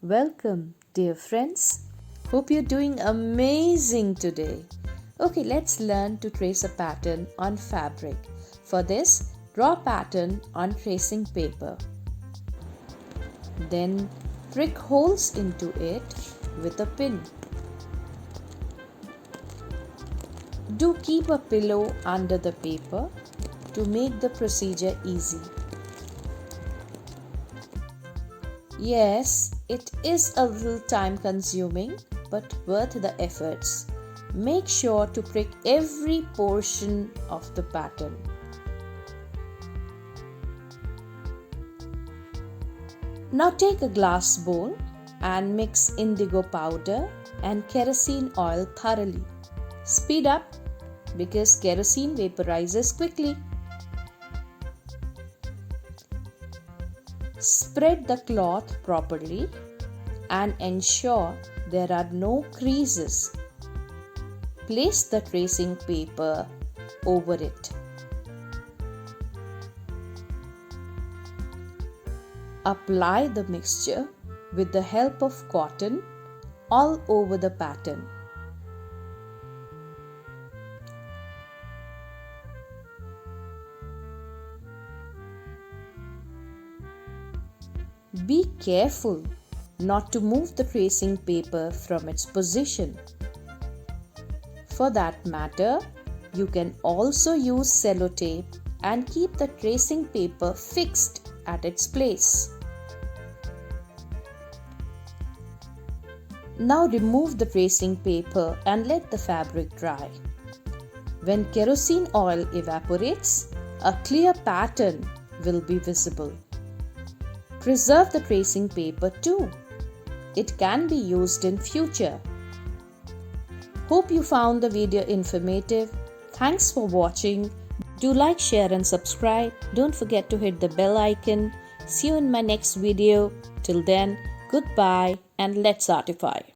Welcome, dear friends. Hope you're doing amazing today. Okay, let's learn to trace a pattern on fabric. For this, draw a pattern on tracing paper. Then prick holes into it with a pin. Do keep a pillow under the paper to make the procedure easy. Yes, it is a little time consuming but worth the efforts. Make sure to prick every portion of the pattern. Now take a glass bowl and mix indigo powder and kerosene oil thoroughly. Speed up because kerosene vaporizes quickly. Spread the cloth properly and ensure there are no creases. Place the tracing paper over it. Apply the mixture with the help of cotton all over the pattern. Be careful not to move the tracing paper from its position. For that matter, you can also use sellotape and keep the tracing paper fixed at its place. Now remove the tracing paper and let the fabric dry. When kerosene oil evaporates, a clear pattern will be visible. Preserve the tracing paper too. It can be used in future. Hope you found the video informative. Thanks for watching. Do like, share and subscribe. Don't forget to hit the bell icon. See you in my next video. Till then, goodbye and let's artify.